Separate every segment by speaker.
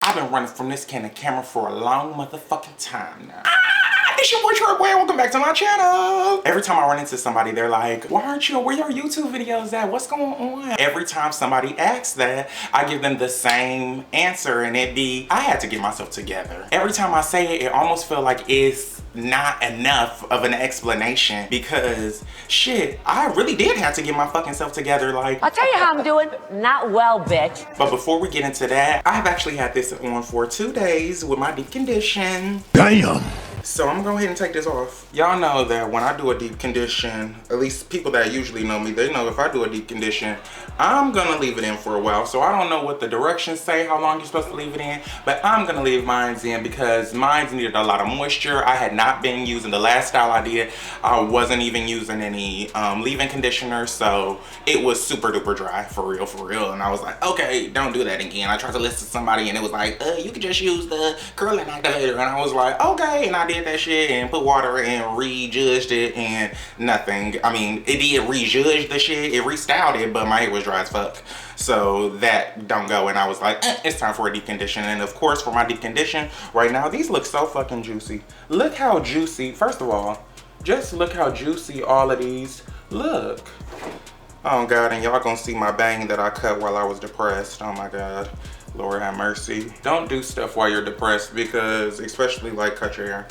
Speaker 1: I've been running from this camera for a long motherfucking time now. It's your boy Troy Boy, welcome back to my channel. Every time I run into somebody, they're like, why aren't you, where your YouTube videos at? What's going on? Every time somebody asks that, I give them the same answer, and it be, I had to get myself together. Every time I say it, it almost feels like it's not enough of an explanation because shit, I really did have to get my fucking self together. Like,
Speaker 2: I'll tell you how I'm doing. Not well, bitch.
Speaker 1: But before we get into that, I have actually had this on for 2 days with my deep condition.
Speaker 3: Damn.
Speaker 1: So I'm gonna go ahead and take this off. Y'all know that when I do a deep condition, at least people that usually know me, they know if I do a deep condition, I'm gonna leave it in for a while. So I don't know what the directions say, how long you're supposed to leave it in, but I'm gonna leave mine in because mine needed a lot of moisture. I had not been using, the last style I did, I wasn't even using any leave-in conditioner, so it was super duper dry, for real. And I was like, okay, don't do that again. I tried to listen to somebody and it was like, you could just use the curling activator. And I was like, okay, and I did that shit and put water and rejudged it and nothing. I mean, it did rejudge the shit, it restyled it, but my hair was dry as fuck. So that don't go, and I was like, it's time for a deep condition. And of course, for my deep condition, right now, these look so fucking juicy. Look how juicy, first of all, just look how juicy all of these look. Oh God, and y'all gonna see my bang that I cut while I was depressed. Oh my God, Lord have mercy. Don't do stuff while you're depressed, because especially like cut your hair.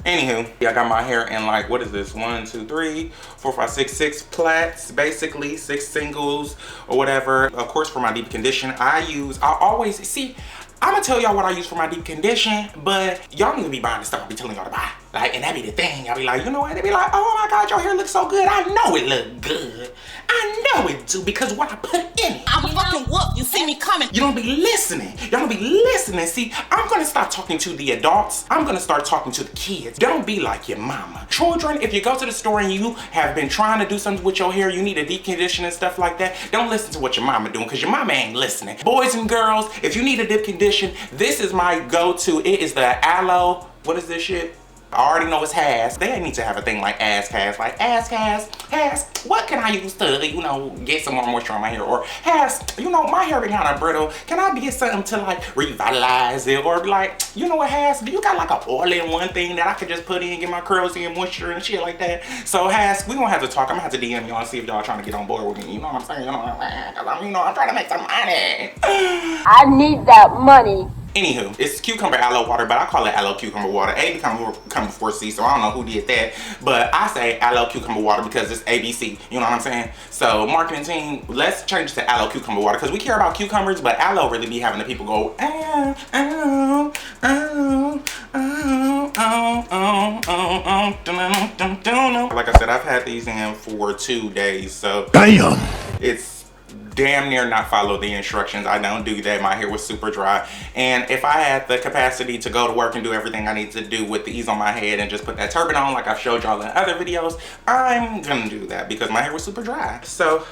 Speaker 1: Anywho, yeah, I got my hair in like, what is this? 1, 2, 3, 4, 5, 6, 6 plaits, basically 6 singles or whatever. Of course, for my deep condition, I always, see, I'm gonna tell y'all what I use for my deep condition, but y'all need to be buying the stuff I be telling y'all to buy. Like, and that be the thing. I'll be like, you know what? They be like, oh my God, your hair looks so good. I know it look good. I know it do, because what I put in it.
Speaker 4: I'm fucking whoop. You see me coming.
Speaker 1: You don't be listening. Y'all don't be listening. See, I'm gonna start talking to the adults. I'm gonna start talking to the kids. Don't be like your mama. Children, if you go to the store and you have been trying to do something with your hair, you need a deep condition and stuff like that, don't listen to what your mama doing, because your mama ain't listening. Boys and girls, if you need a deep condition, this is my go-to. It is the aloe, what is this shit? I already know it's Has. They need to have a thing like Ass Has. Like, Ass Has, what can I use to, you know, get some more moisture on my hair? Or Has, you know, my hair be kind of brittle. Can I get something to like revitalize it? Or like, you know what, Has, do you got like an all-in-one thing that I could just put in, get my curls in, moisture and shit like that? So Has, we gonna have to talk. I'm gonna have to DM y'all and see if y'all trying to get on board with me. You know what I'm saying? I'm trying to make some money.
Speaker 2: I need that money.
Speaker 1: Anywho, it's cucumber aloe water, but I call it aloe cucumber water. A come before C, so I don't know who did that. But I say aloe cucumber water because it's ABC. You know what I'm saying? So marketing team, let's change it to aloe cucumber water, because we care about cucumbers, but aloe really be having the people go, oh, oh, oh, oh, oh, oh, oh. Like I said, I've had these in for 2 days, so
Speaker 3: Damn.
Speaker 1: it's damn near not follow the instructions. I don't do that. My hair was super dry, and if I had the capacity to go to work and do everything I need to do with the ease on my head and just put that turban on like I've showed y'all in other videos, I'm gonna do that because my hair was super dry. So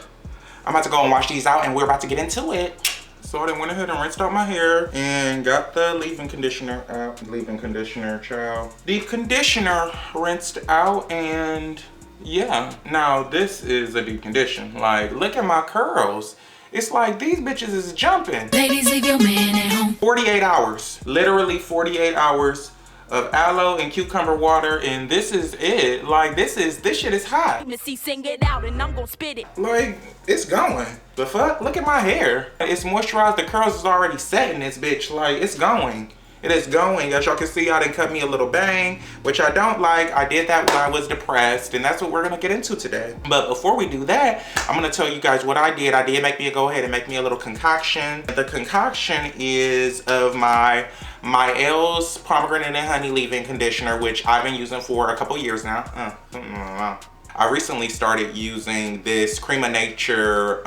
Speaker 1: I'm about to go and wash these out, and we're about to get into it. So I went ahead and rinsed out my hair and got the leave-in conditioner out. Leave-in conditioner, child. Deep conditioner rinsed out, and yeah, now this is a deep condition. Like, look at my curls. It's like these bitches is jumping.
Speaker 4: Ladies, leave your man at home.
Speaker 1: 48 hours, literally 48 hours of aloe and cucumber water, and this is it. Like, this shit is hot.
Speaker 4: Sing it out and I'm gonna spit it.
Speaker 1: Like, it's going. The fuck? Look at my hair. It's moisturized. The curls is already set in this bitch. Like, it's going. It is going. As y'all can see, I done cut me a little bang, which I don't like. I did that when I was depressed, and that's what we're gonna get into today. But before we do that, I'm gonna tell you guys what I did. I did go ahead and make me a little concoction. The concoction is of my L's pomegranate and honey leave-in conditioner, which I've been using for a couple years now. I recently started using this Cream of Nature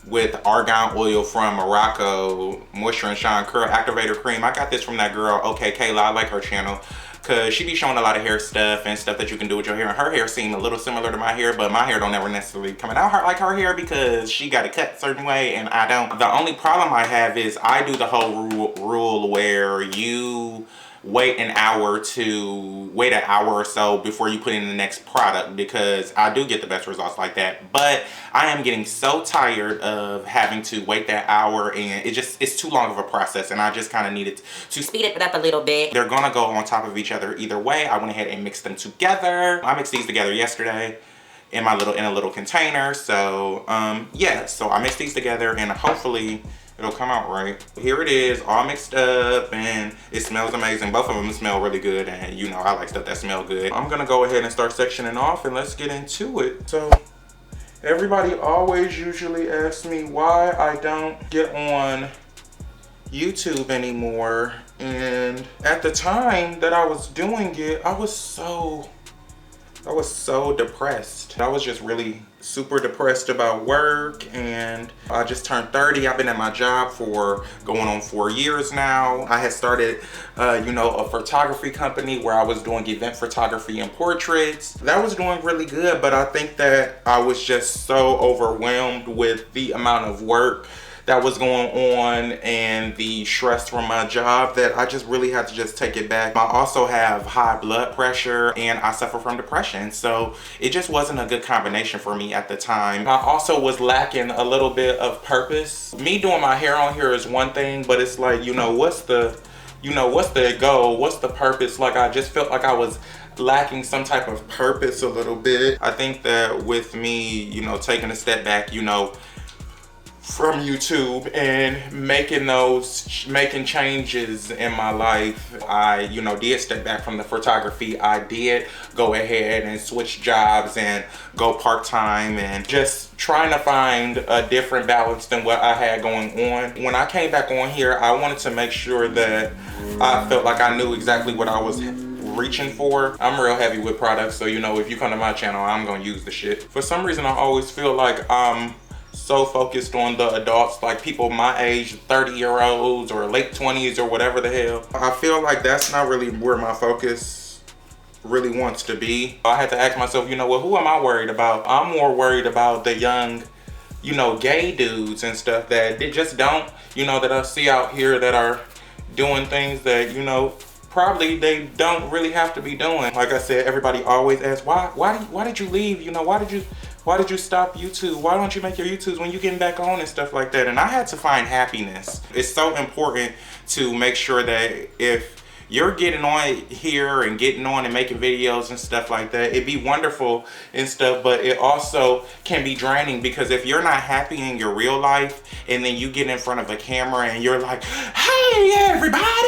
Speaker 1: with argan oil from Morocco moisture and shine curl activator cream. I got this from that girl, okay Kayla. I like her channel because she be showing a lot of hair stuff and stuff that you can do with your hair, and her hair seemed a little similar to my hair, but my hair don't ever necessarily come out like her hair because she got it cut a certain way and I don't. The only problem I have is I do the whole rule where you wait an hour or so before you put in the next product, because I do get the best results like that. But I am getting so tired of having to wait that hour, and it's too long of a process, and I just kind of needed to speed it up a little bit. They're gonna go on top of each other either way. I went ahead and mixed them together. I mixed these together yesterday in a little container. So yeah, so I mixed these together, and hopefully it'll come out right. Here it is, all mixed up, and it smells amazing. Both of them smell really good, and you know I like stuff that smell good. I'm gonna go ahead and start sectioning off, and let's get into it. So everybody always usually asks me why I don't get on YouTube anymore, and at the time that I was doing it, I was so depressed. I was just really super depressed about work, and I just turned 30. I've been at my job for going on 4 years now. I had started, you know, a photography company where I was doing event photography and portraits. That was doing really good, but I think that I was just so overwhelmed with the amount of work that was going on and the stress from my job that I just really had to just take it back. I also have high blood pressure, and I suffer from depression, so it just wasn't a good combination for me at the time. I also was lacking a little bit of purpose. Me doing my hair on here is one thing, but it's like, you know, what's the goal? What's the purpose? Like, I just felt like I was lacking some type of purpose a little bit. I think that with me, you know, taking a step back, you know, from YouTube and making changes in my life, I, you know, did step back from the photography. I did go ahead and switch jobs and go part-time, and just trying to find a different balance than what I had going on. When I came back on here, I wanted to make sure that I felt like I knew exactly what I was reaching for. I'm real heavy with products, so you know, if you come to my channel, I'm gonna use the shit. For some reason, I always feel like I'm so focused on the adults, like people my age, 30-year-olds or late 20s or whatever the hell. I feel like that's not really where my focus really wants to be. I had to ask myself, you know what, who am I worried about? I'm more worried about the young, you know, gay dudes and stuff that they just don't, you know, that I see out here that are doing things that, you know, probably they don't really have to be doing. Like I said, everybody always asks, why did you leave? You know, why did you stop YouTube? Why don't you make your YouTubes when you're getting back on and stuff like that? And I had to find happiness. It's so important to make sure that if you're getting on here and getting on and making videos and stuff like that, it'd be wonderful and stuff, but it also can be draining, because if you're not happy in your real life and then you get in front of a camera and you're like, hey everybody,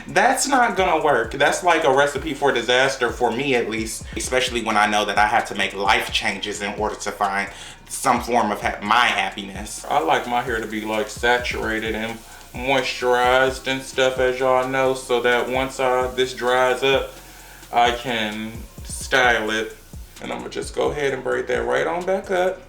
Speaker 1: that's not gonna work. That's like a recipe for disaster for me, at least, especially when I know that I have to make life changes in order to find some form of my happiness. I like my hair to be like saturated and moisturized and stuff, as y'all know, so that once this dries up, I can style it. And I'm gonna just go ahead and braid that right on back up,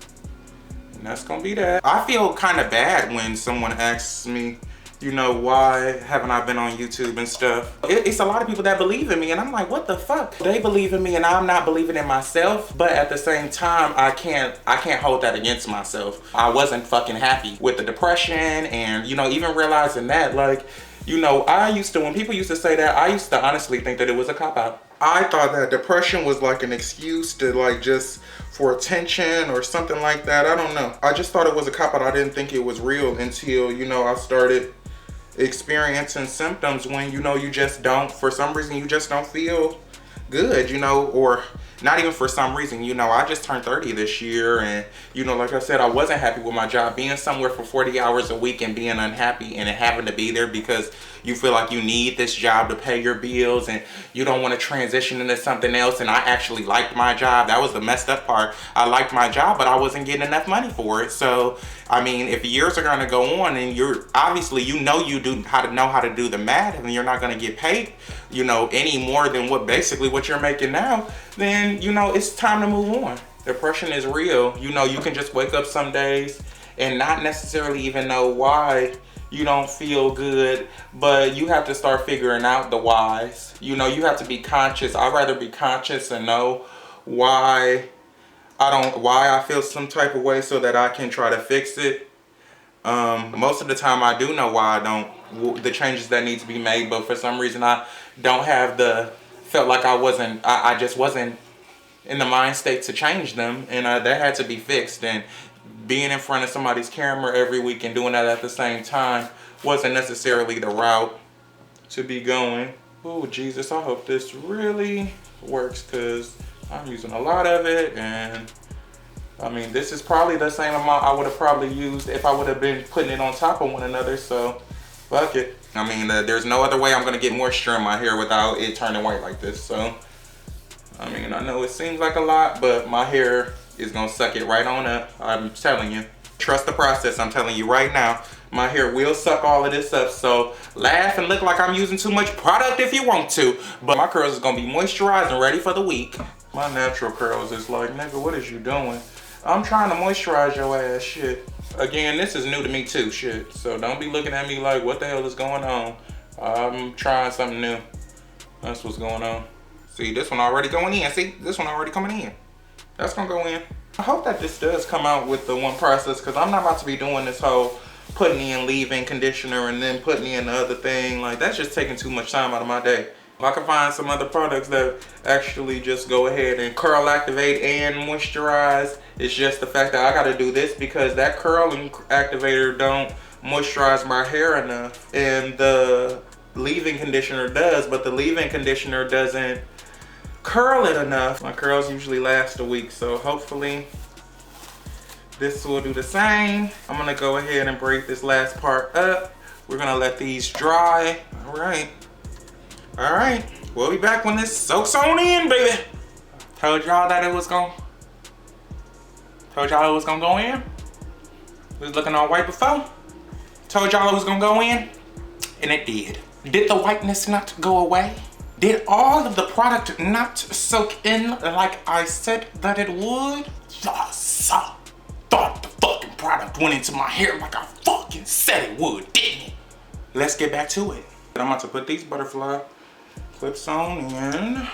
Speaker 1: and that's gonna be that. I feel kind of bad when someone asks me, you know, why haven't I been on YouTube and stuff? It's a lot of people that believe in me, and I'm like, what the fuck? They believe in me and I'm not believing in myself, but at the same time, I can't hold that against myself. I wasn't fucking happy with the depression, and, you know, even realizing that, like, you know, when people used to say that, I used to honestly think that it was a cop-out. I thought that depression was like an excuse to, like, just for attention or something like that. I don't know. I just thought it was a cop-out. I didn't think it was real until, you know, I started experiencing symptoms when, you know, you just don't, for some reason, you just don't feel good, you know, or not even for some reason. You know, I just turned 30 this year, and, you know, like I said, I wasn't happy with my job. Being somewhere for 40 hours a week and being unhappy and having to be there because you feel like you need this job to pay your bills and you don't want to transition into something else. And I actually liked my job. That was the messed up part. I liked my job, but I wasn't getting enough money for it. So, I mean, if years are going to go on and you're obviously, you know, you know how to do the math, and you're not going to get paid, you know, any more than what you're making now, then, you know, it's time to move on. Depression is real. You know, you can just wake up some days and not necessarily even know why you don't feel good, but you have to start figuring out the whys. You know, you have to be conscious. I'd rather be conscious and know why I feel some type of way so that I can try to fix it. Most of the time I do know why I don't the changes that need to be made, but for some reason I don't have felt like I just wasn't in the mind state to change them, and that had to be fixed. And being in front of somebody's camera every week and doing that at the same time wasn't necessarily the route to be going. Oh Jesus, I hope this really works, because I'm using a lot of it, and I mean, this is probably the same amount I would have probably used if I would have been putting it on top of one another, so fuck it. I mean, there's no other way I'm gonna get moisture in my hair without it turning white like this, so I mean, I know it seems like a lot, but my hair is gonna suck it right on up. I'm telling you. Trust the process, I'm telling you right now. My hair will suck all of this up, so laugh and look like I'm using too much product if you want to. But my curls is gonna be moisturized and ready for the week. My natural curls is like, nigga, what is you doing? I'm trying to moisturize your ass, shit. Again, this is new to me too, shit. So don't be looking at me like, what the hell is going on? I'm trying something new. That's what's going on. See, this one already going in. See, this one already coming in. That's gonna go in. I hope that this does come out with the one process, because I'm not about to be doing this whole putting in leave-in conditioner and then putting in the other thing. Like, that's just taking too much time out of my day. If I can find some other products that actually just go ahead and curl activate and moisturize, it's just the fact that I gotta do this because that curling activator don't moisturize my hair enough, and the leave-in conditioner does, but the leave-in conditioner doesn't curl it enough. My curls usually last a week, so hopefully this will do the same. I'm gonna go ahead and break this last part up. We're gonna let these dry. All right, we'll be back when this soaks on in, baby. Told y'all that it was gonna go in. It was looking all white before. Told y'all it was gonna go in, and it did. Did the whiteness not go away? Did all of the product not soak in like I said that it would? Yes, I thought the fucking product went into my hair like I fucking said it would, didn't it? Let's get back to it. I'm about to put these butterfly clips on in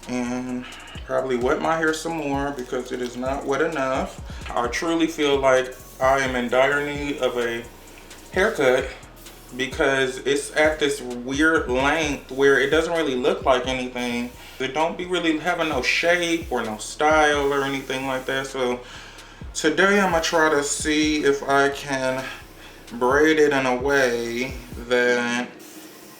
Speaker 1: and probably wet my hair some more because it is not wet enough. I truly feel like I am in dire need of a haircut because it's at this weird length where it doesn't really look like anything. It don't be really having no shape or no style or anything like that. So today I'm gonna try to see if I can braid it in a way that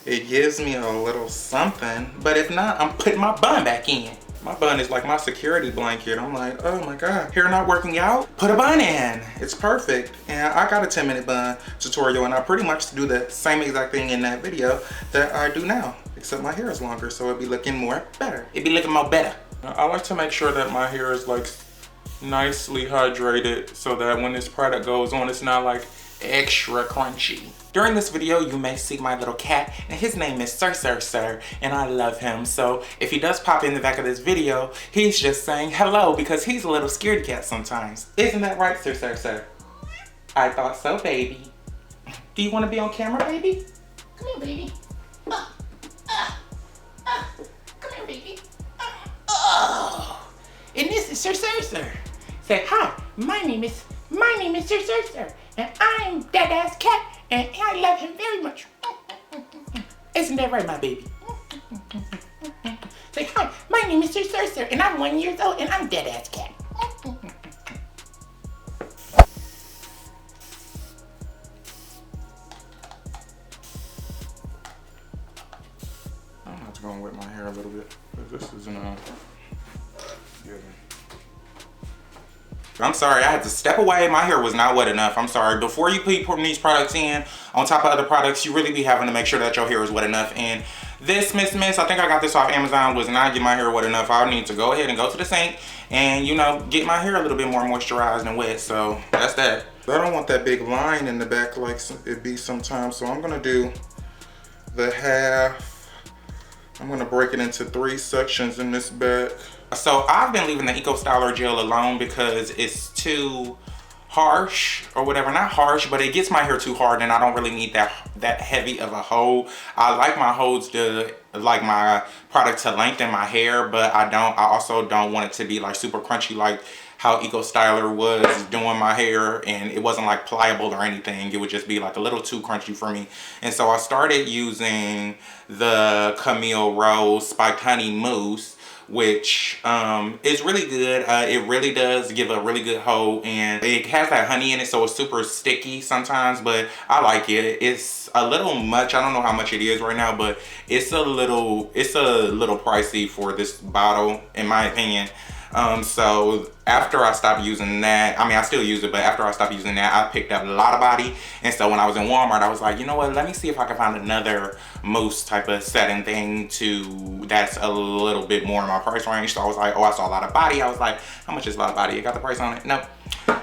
Speaker 1: it gives me a little something. But if not, I'm putting my bun back in. My bun is like my security blanket. I'm like, oh my God, hair not working out? Put a bun in, it's perfect. And I got a 10-minute bun tutorial, and I pretty much do the same exact thing in that video that I do now, except my hair is longer, so it'd be looking more better. It'd be looking more better. I like to make sure that my hair is like nicely hydrated so that when this product goes on, it's not like extra crunchy. During this video, you may see my little cat, and his name is Sir, and I love him. So if he does pop in the back of this video, he's just saying hello because he's a little scared cat sometimes. Isn't that right, Sir? I thought so, baby. Do you want to be on camera, baby? Come here, baby. Come here, baby. Oh, and this is Sir. Say hi. My name is Sir, and I'm Dada's cat. And I love him very much. Isn't that right, my baby? Say hi, my name is Sir, and I'm 1 year old, and I'm Dada's cat. I'm not gonna wet my hair a little bit, but this isn't good. I'm sorry, I had to step away. My hair was not wet enough. I'm sorry. Before you keep putting these products in on top of other products, you really be having to make sure that your hair is wet enough. And this Miss, I think I got this off Amazon, was not getting my hair wet enough. I need to go ahead and go to the sink and, you know, get my hair a little bit more moisturized and wet. So that's that. I don't want that big line in the back like it be sometimes. So I'm gonna do the half. I'm gonna break it into 3 sections in this back. So I've been leaving the Eco Styler gel alone because it's too harsh or whatever. Not harsh, but it gets my hair too hard, and I don't really need that heavy of a hold. I like my holds to, like my product to lengthen my hair, but I also don't want it to be like super crunchy like how Eco Styler was doing my hair, and it wasn't like pliable or anything. It would just be like a little too crunchy for me. And so I started using the Camille Rose Spiked Honey Mousse, which is really good. It really does give a really good hold, and it has that honey in it, so it's super sticky sometimes, but I like it. It's a little much. I don't know how much it is right now, but it's a little pricey for this bottle, in my opinion. So after I stopped using that, I mean, I still use it, but after I stopped using that, I picked up a lot of body. And so when I was in Walmart, I was like, you know what, let me see if I can find another mousse type of setting thing that's a little bit more in my price range. So I was like, oh, I saw a lot of body. I was like, how much is a lot of body? You got the price on it? No.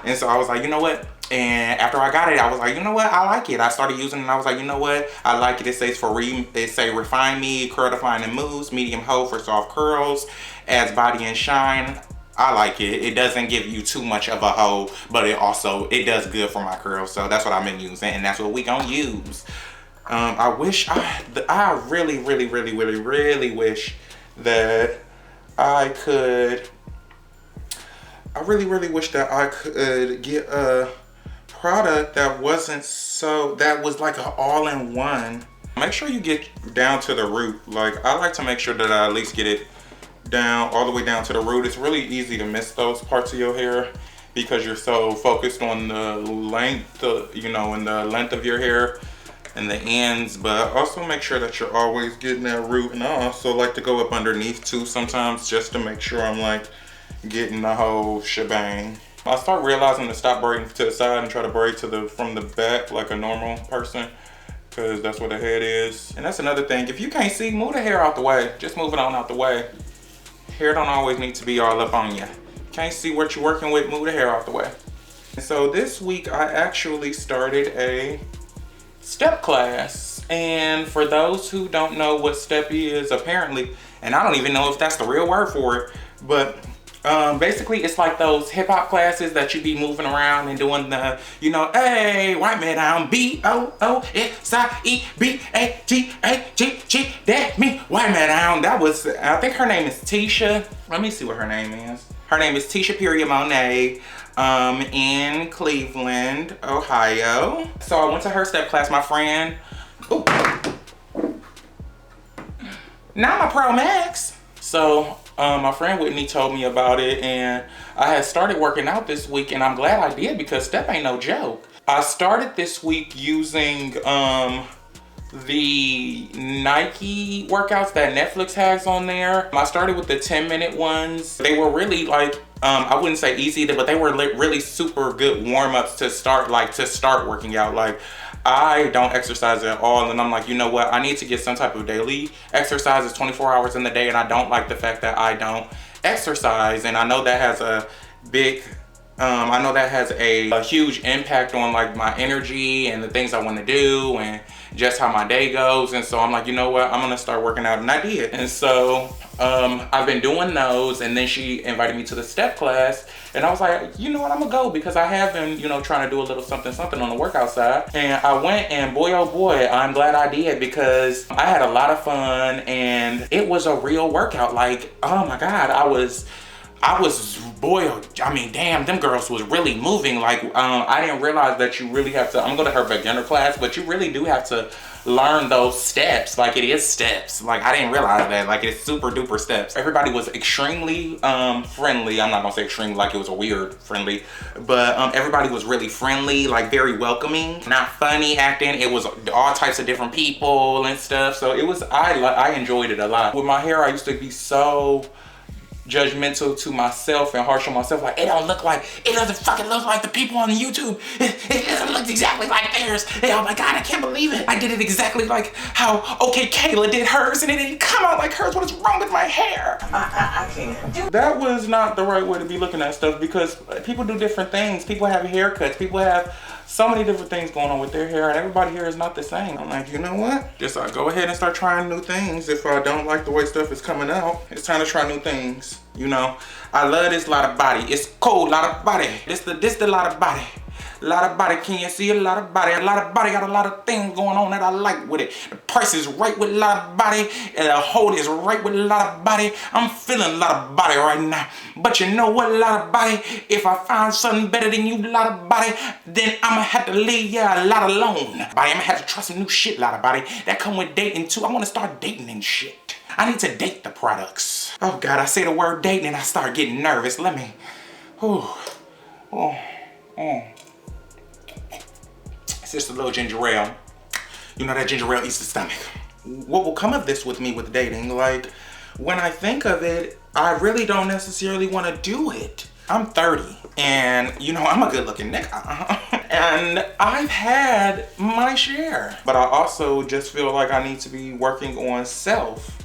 Speaker 1: And so I was like, you know what? And after I got it, I was like, you know what? I like it. I started using it, and I was like, you know what? I like it. It says refine me, curl define and mousse, medium hold for soft curls, adds body and shine. I like it. It doesn't give you too much of a hold, but it does good for my curls. So that's what I've been using, and that's what we gonna use. I really wish that I could. I really wish that I could get a product that was like an all-in-one. Make sure you get down to the root. Like, I like to make sure that I at least get it down, all the way down to the root. It's really easy to miss those parts of your hair because you're so focused on the length, and the length of your hair and the ends. But also make sure that you're always getting that root. And I also like to go up underneath too sometimes, just to make sure I'm like getting the whole shebang. I start realizing to stop braiding to the side and try to braid from the back like a normal person, because that's where the head is. And that's another thing. If you can't see, move the hair out the way. Just move it on out the way. Hair don't always need to be all up on you. Can't see what you're working with, move the hair out the way. And so this week I actually started a step class. And for those who don't know what step is, apparently, and I don't even know if that's the real word for it, but basically it's like those hip hop classes that you be moving around and doing the, hey, white man down, B-O-O-S-I-E-B-A-G-A-G-G, that me, white man down. That was, I think her name is Tisha. Let me see what her name is. Her name is Tisha Period Monet, in Cleveland, Ohio. So I went to her step class. My friend, not my Pro Max. So my friend Whitney told me about it, and I had started working out this week, and I'm glad I did because step ain't no joke. I started this week using the Nike workouts that Netflix has on there. I started with the 10-minute ones. They were really like, I wouldn't say easy, but they were really super good warm-ups to start working out. Like, I don't exercise at all, and I'm like, you know what? I need to get some type of daily exercise. It's 24 hours in the day, and I don't like the fact that I don't exercise. And I know that has a big, a huge impact on like my energy and the things I want to do and just how my day goes. And so I'm like, you know what? I'm gonna start working out, and I did. And so I've been doing those, and then she invited me to the step class, and I was like, you know what, I'm gonna go because I have been, trying to do a little something on the workout side. And I went, and boy, oh boy, I'm glad I did because I had a lot of fun, and it was a real workout. Like, oh my God, I mean, damn, them girls was really moving. Like, I didn't realize that you really have to, I'm going to her beginner class, but you really do have to learn those steps. Like, it is steps. Like, I didn't realize that. Like, it's super duper steps. Everybody was extremely friendly. I'm not going to say extremely like it was a weird friendly, but everybody was really friendly, like very welcoming, not funny acting. It was all types of different people and stuff. So it was, I enjoyed it a lot. With my hair, I used to be so judgmental to myself and harsh on myself. Like, it doesn't fucking look like the people on YouTube. It doesn't look exactly like theirs. Hey, oh my God, I can't believe it. I did it exactly like how OK Kayla did hers, and it didn't come out like hers. What is wrong with my hair? I can't. That was not the right way to be looking at stuff, because people do different things. People have haircuts. People have so many different things going on with their hair, and everybody here is not the same. I'm like, you know what? Just go ahead and start trying new things. If I don't like the way stuff is coming out, it's time to try new things. I love this lot of body. It's cool, lot of body. This the lot of body. A lot of body, can you see? A lot of body. A lot of body got a lot of things going on that I like with it. The price is right with a lot of body. And the hold is right with a lot of body. I'm feeling a lot of body right now. But you know what, a lot of body? If I find something better than you, a lot of body, then I'ma have to leave you a lot alone. Body, I'ma have to try some new shit, a lot of body. That come with dating too. I wanna start dating and shit. I need to date the products. Oh God, I say the word dating and I start getting nervous. Let me, It's just a little ginger ale. You know that ginger ale eats the stomach. What will come of this with me with dating? Like, when I think of it, I really don't necessarily want to do it. I'm 30 and you know, I'm a good looking nigga. And I've had my share. But I also just feel like I need to be working on self.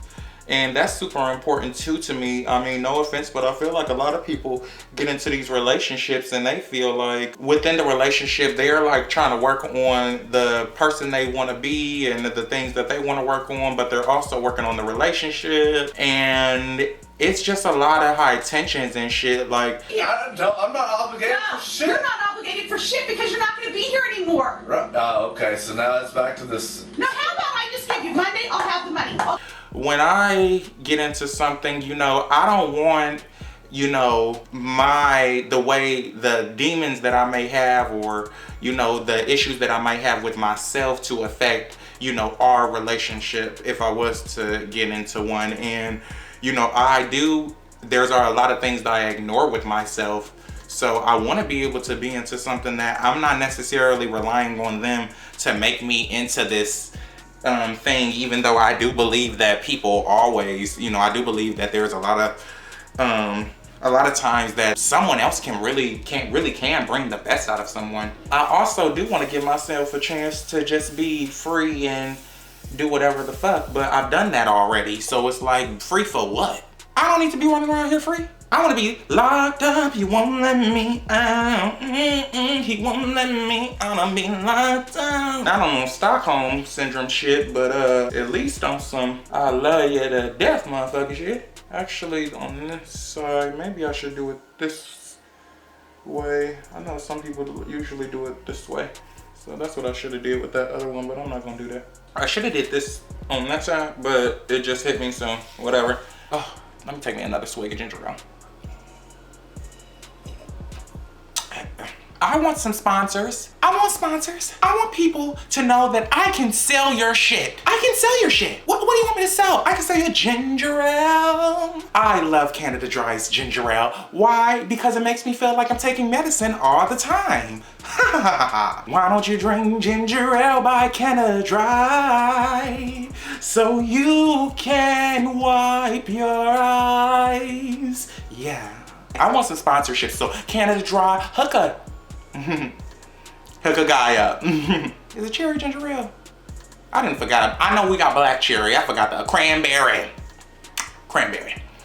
Speaker 1: And that's super important too to me. I mean, no offense, but I feel like a lot of people get into these relationships and they feel like within the relationship, they're like trying to work on the person they want to be and the things that they want to work on, but they're also working on the relationship. And it's just a lot of high tensions and shit. Like,
Speaker 3: I'm not obligated for shit.
Speaker 5: You're not obligated for shit because you're not going to be here anymore.
Speaker 3: Right. Okay, so now it's back to this.
Speaker 5: Now, how about I just give you Monday? I'll have the money.
Speaker 1: when I get into something, you know, I don't want, you know, the demons that I may have, or, you know, the issues that I might have with myself to affect, you know, our relationship if I was to get into one. And, you know, there's a lot of things that I ignore with myself. So I want to be able to be into something that I'm not necessarily relying on them to make me into this thing, even though I do believe that people always, you know, I do believe that there's a lot of times that someone else can really bring the best out of someone. I also do want to give myself a chance to just be free and do whatever the fuck, but I've done that already. So it's like, free for what? I don't need to be running around here free. I want to be locked up, you won't let me out. He won't let me out, I'm being locked up. Not on Stockholm syndrome shit, but at least on some I love you to death motherfucker shit. Actually, on this side, maybe I should do it this way. I know some people usually do it this way. So that's what I should have did with that other one, but I'm not gonna do that. I should have did this on that side, but it just hit me, so whatever. Oh, let me take me another swig of ginger ale. I want some sponsors. I want sponsors. I want people to know that I can sell your shit. I can sell your shit. What do you want me to sell? I can sell you ginger ale. I love Canada Dry's ginger ale. Why? Because it makes me feel like I'm taking medicine all the time. Why don't you drink ginger ale by Canada Dry so you can wipe your eyes? Yeah. I want some sponsorship, so Canada Dry, hook a guy up. Is it cherry ginger ale? I didn't forget. I know we got black cherry. I forgot the cranberry.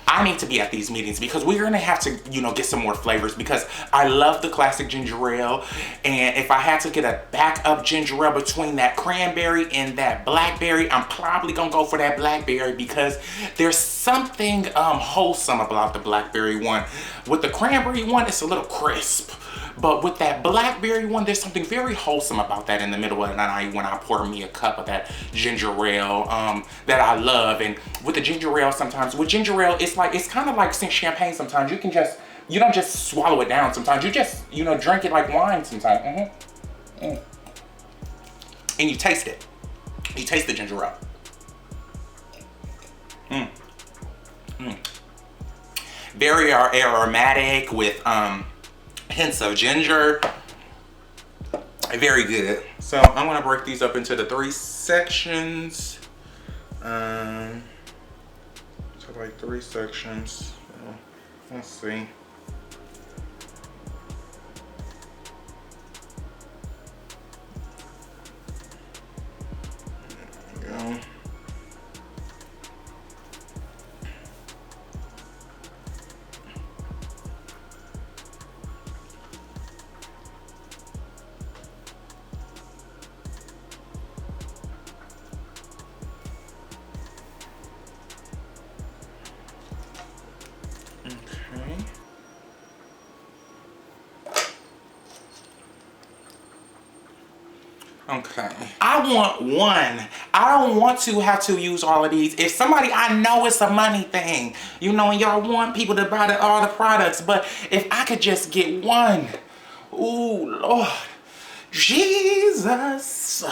Speaker 1: I need to be at these meetings because we're gonna have to, you know, get some more flavors, because I love the classic ginger ale. And if I had to get a backup ginger ale between that cranberry and that blackberry, I'm probably gonna go for that blackberry, because there's something wholesome about the blackberry one. With the cranberry one, it's a little crisp. But with that blackberry one, there's something very wholesome about that in the middle of the night when I pour me a cup of that ginger ale that I love. And with the ginger ale, sometimes with ginger ale, it's kind of like champagne. Sometimes you don't just swallow it down. Sometimes you just, you know, drink it like wine sometimes. And you taste it. You taste the ginger ale. Very aromatic with hints of ginger. Very good. So I'm gonna break these up into the 3 sections. So like 3 sections. Let's see. There we go. Okay. I want one. I don't want to have to use all of these. If somebody, I know it's a money thing, you know, and y'all want people to buy all the products, but if I could just get one. Ooh, Lord. Jesus.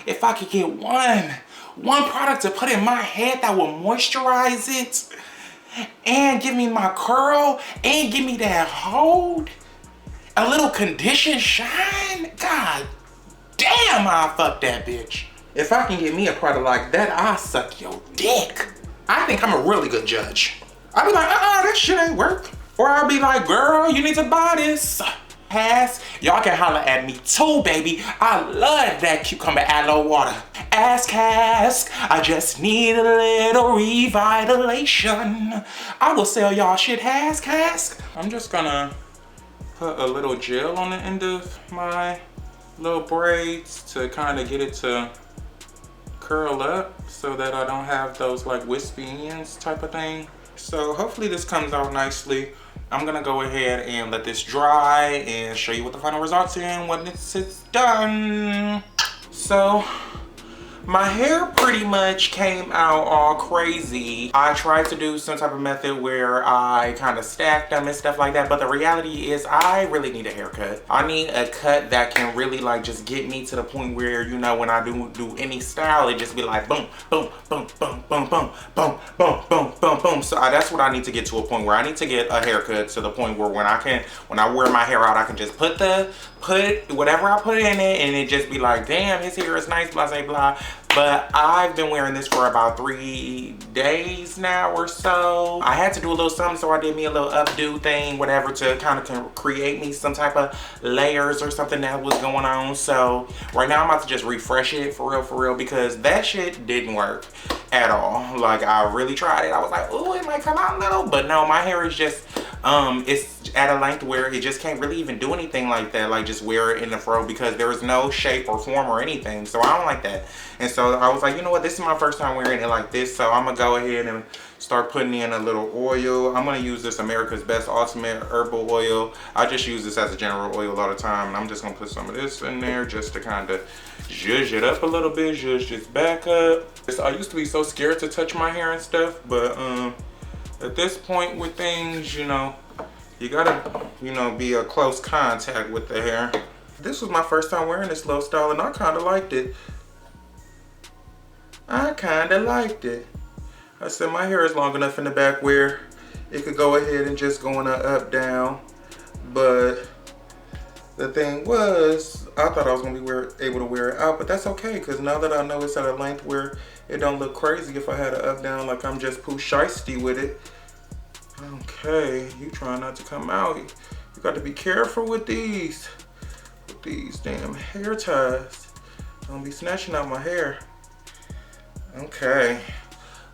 Speaker 1: If I could get one product to put in my head that will moisturize it and give me my curl and give me that hold, a little condition shine. God damn, I fuck that bitch. If I can get me a product like that, I'll suck your dick. I think I'm a really good judge. I'll be like, that shit ain't work. Or I'll be like, girl, you need to buy this. Pass, y'all can holler at me too, baby. I love that cucumber aloe water. Ask Cask, I just need a little revitalization. I will sell y'all shit, Ask Cask. I'm just gonna put a little gel on the end of my little braids to kind of get it to curl up so that I don't have those like wispy ends type of thing. So hopefully this comes out nicely. I'm gonna go ahead and let this dry and show you what the final results in when it's done. So my hair pretty much came out all crazy. I tried to do some type of method where I kind of stacked them and stuff like that, but the reality is I really need a haircut. I need a cut that can really like just get me to the point where, you know, when I do any style, it just be like boom, boom, boom, boom, boom, boom, boom, boom, boom, boom, boom. So that's what I need to get to, a point where I need to get a haircut to the point where when I wear my hair out, I can just put whatever I put in it and it just be like, damn, his hair is nice, blah, blah, blah. But I've been wearing this for about 3 days now or so. I had to do a little something, so I did me a little updo thing, whatever, to kind of create me some type of layers or something that was going on. So right now I'm about to just refresh it for real, because that shit didn't work at all. Like, I really tried it. I was like, ooh, it might come out a little, but no, my hair is just, it's at a length where it just can't really even do anything like that, like just wear it in the fro, because there is no shape or form or anything. So I don't like that. And so I was like, you know what, this is my first time wearing it like this, so I'm gonna go ahead and start putting in a little oil. I'm gonna use this America's Best Ultimate Herbal Oil. I just use this as a general oil all the time, and I'm just gonna put some of this in there just to kind of zhuzh it up a little bit, zhuzh this back up. I used to be so scared to touch my hair and stuff, but at this point with things, you know, you gotta, you know, be a close contact with the hair. This was my first time wearing this little style, and I kind of liked it. I said my hair is long enough in the back where it could go ahead and just go in a up down, but the thing was, I thought I was gonna be able to wear it out, but that's okay, because now that I know it's at a length where it don't look crazy if I had an up down, like I'm just poo shiesty with it. Okay, you trying not to come out. You got to be careful with these damn hair ties. Don't be snatching out my hair. Okay.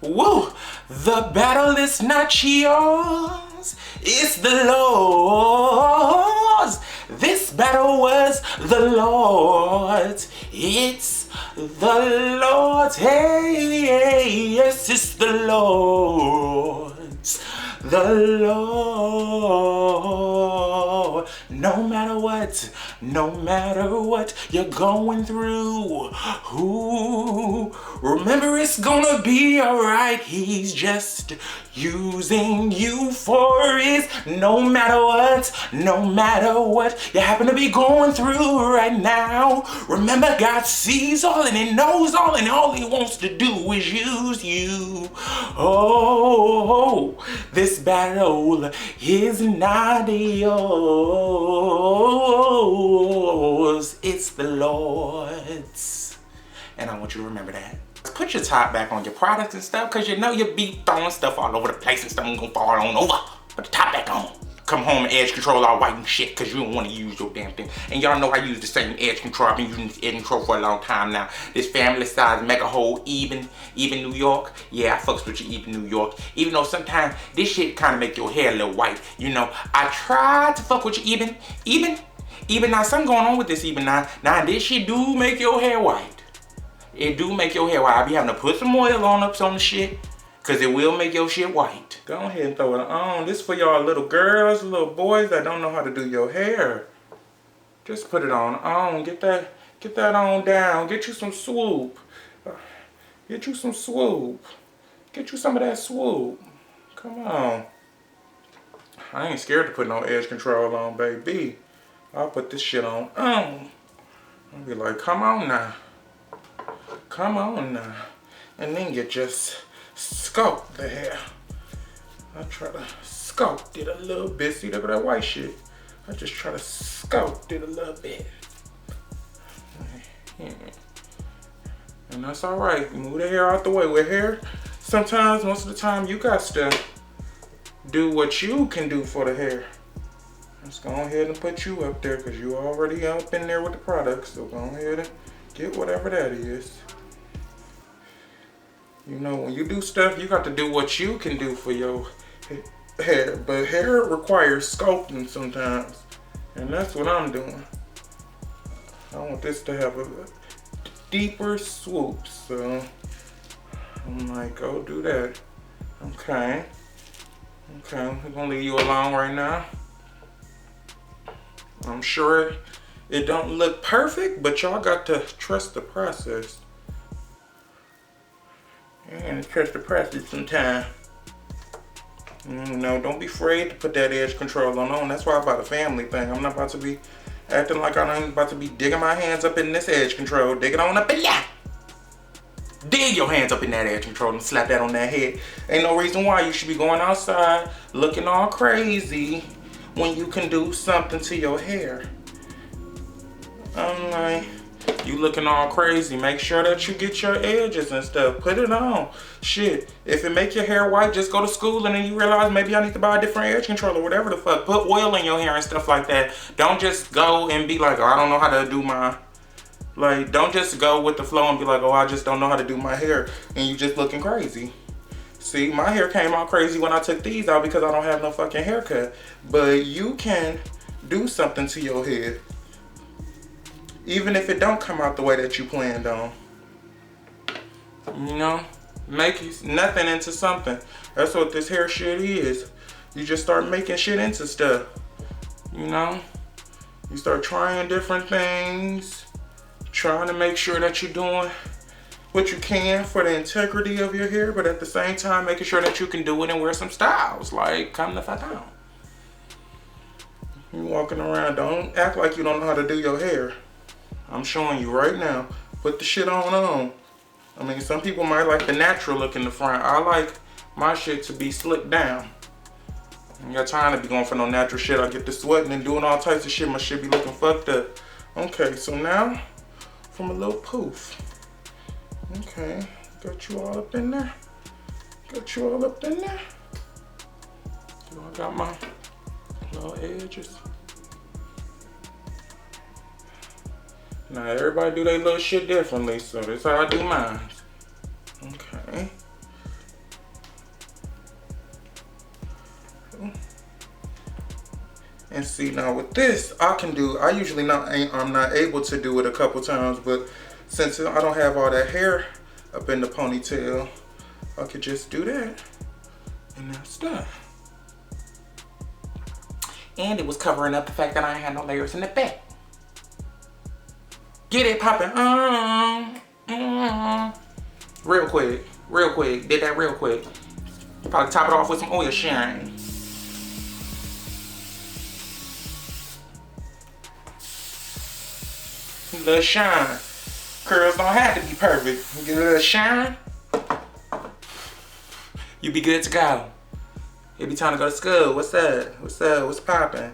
Speaker 1: Woo! The battle is not yours, it's the Lord's. This battle was the Lord's. It's the Lord's. Hey, yes, it's the Lord's. The Lord. No matter what you're going through, ooh, remember it's gonna be alright. He's just using you for his. No matter what you happen to be going through right now, remember God sees all and he knows all, and all he wants to do is use you. Oh, this battle is not yours, it's the Lord's. And I want you to remember that. Put your top back on your products and stuff, because you know you be throwing stuff all over the place and stuff ain't gonna fall on over. Put the top back on. Come home and edge control all white and shit because you don't want to use your damn thing. And y'all know I use the same edge control. I've been using this edge control for a long time now. This family size mega hole even New York. Yeah, I fucks with you even New York. Even though sometimes this shit kind of make your hair a little white. You know, I try to fuck with you even now. Something going on with this even now. Now this shit do make your hair white. It do make your hair white. I be having to put some oil on up on the shit, because it will make your shit white. Go ahead and throw it on. This is for y'all little girls, little boys that don't know how to do your hair. Just put it on. Get Get that on down. Get you some swoop. Get you some swoop. Get you some of that swoop. Come on. I ain't scared to put no edge control on, baby. I'll put this shit on. I'll be like, come on now. Come on now. And then you just sculpt the hair. I try to sculpt it a little bit. See, look at that white shit. I just try to sculpt it a little bit. Yeah. And that's all right. Move the hair out the way. With hair, sometimes, most of the time, you got to do what you can do for the hair. Let's go ahead and put you up there because you already up in there with the product. So go ahead and get whatever that is. You know, when you do stuff, you got to do what you can do for your hair. But hair requires sculpting sometimes. And that's what I'm doing. I want this to have a deeper swoop. So I'm like, go do that. Okay. Okay, we're gonna leave you alone right now. I'm sure it don't look perfect, but y'all got to trust the process. And trust the process sometime. You know, don't be afraid to put that edge control on. That's why I'm about a family thing. I'm not about to be acting like I'm about to be digging my hands up in this edge control. Dig it on up in there. Dig your hands up in that edge control and slap that on that head. Ain't no reason why you should be going outside looking all crazy when you can do something to your hair. I'm like, you looking all crazy. Make sure that you get your edges and stuff. Put it on. Shit, if it make your hair white, just go to school and then you realize maybe I need to buy a different edge control or whatever the fuck. Put oil in your hair and stuff like that. Don't just go and be like, oh, I don't know how to do my... Like, don't just go with the flow and be like, oh, I just don't know how to do my hair. And you just looking crazy. See, my hair came out crazy when I took these out because I don't have no fucking haircut. But you can do something to your head. Even if it don't come out the way that you planned on. You know? Make nothing into something. That's what this hair shit is. You just start making shit into stuff. You know? You start trying different things. Trying to make sure that you're doing what you can for the integrity of your hair, but at the same time making sure that you can do it and wear some styles. Like, come the fuck out. You walking around, don't act like you don't know how to do your hair. I'm showing you right now. Put the shit on. I mean, some people might like the natural look in the front. I like my shit to be slicked down. I ain't got time to be going for no natural shit. I get to sweating and doing all types of shit. My shit be looking fucked up. Okay, so now, from a little poof. Okay, got you all up in there. Got you all up in there. So I got my little edges. Now everybody do their little shit differently, so this is how I do mine. Okay. And see, now with this, I usually I'm not able to do it a couple times, but since I don't have all that hair up in the ponytail, I could just do that, and that's done. And it was covering up the fact that I ain't had no layers in the back. Get it popping. Real quick. Did that real quick. Probably top it off with some oil shine. A little shine. Curls don't have to be perfect. Get a little shine. You be good to go. It be time to go to school. What's up? What's poppin'?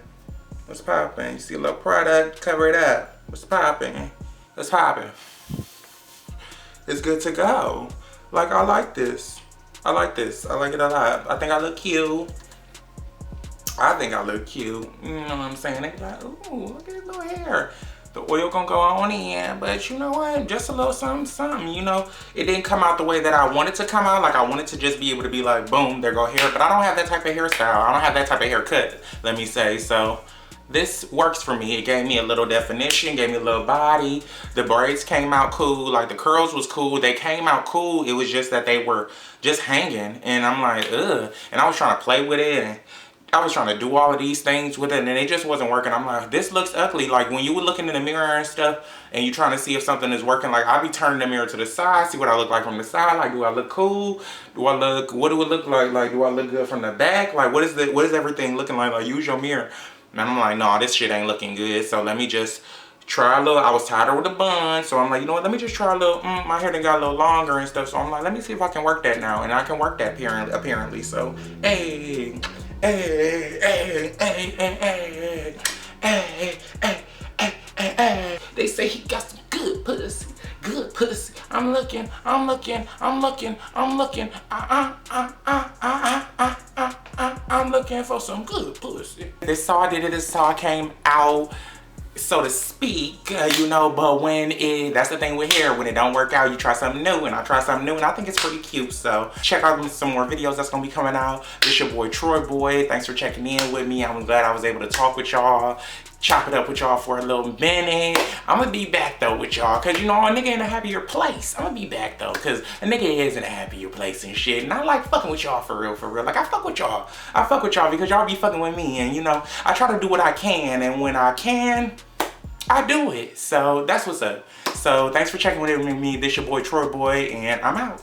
Speaker 1: You see a little product, cover it up. What's poppin'? It's good to go. Like, I like this. I like it a lot. I think I look cute. You know what I'm saying? They be like, ooh, look at his little hair. The oil gonna go on in, but you know what? Just a little something, you know? It didn't come out the way that I wanted to come out. Like, I wanted to just be able to be like, boom, there go hair. But I don't have that type of hairstyle. I don't have that type of haircut, let me say. So this works for me. It gave me a little definition, gave me a little body. The braids came out cool. Like, the curls was cool. They came out cool. It was just that they were just hanging. And I'm like, ugh. And I was trying to play with it and I was trying to do all of these things with it and it just wasn't working. I'm like, this looks ugly. Like when you were looking in the mirror and stuff and you trying to see if something is working, like I be turning the mirror to the side, see what I look like from the side. Like, do I look cool? What do it look like? Like, do I look good from the back? Like, what is everything looking like? Like, use your mirror. And I'm like, no, this shit ain't looking good. So let me just try a little. I was tired with the bun, so I'm like, you know what, let me just try a little. My hair done got a little longer and stuff, so I'm like, let me see if I can work that now. And I can work that apparently. So hey, they say he got some good pussy. Good pussy. I'm looking. I'm looking for some good pussy. This saw did it. This saw came out, so to speak, you know, but that's the thing with hair, when it don't work out, you try something new, and I try something new, and I think it's pretty cute. So check out some more videos that's gonna be coming out. This your boy Troy Boy. Thanks for checking in with me. I'm glad I was able to talk with y'all, chop it up with y'all for a little minute. I'm gonna be back though with y'all, cause you know, a nigga in a happier place. I'm gonna be back though, cause a nigga is in a happier place and shit, and I like fucking with y'all for real. Like, I fuck with y'all because y'all be fucking with me, and you know, I try to do what I can, and when I can, I do it. So that's what's up. So thanks for checking in with me. This your boy Troy Boy, and I'm out.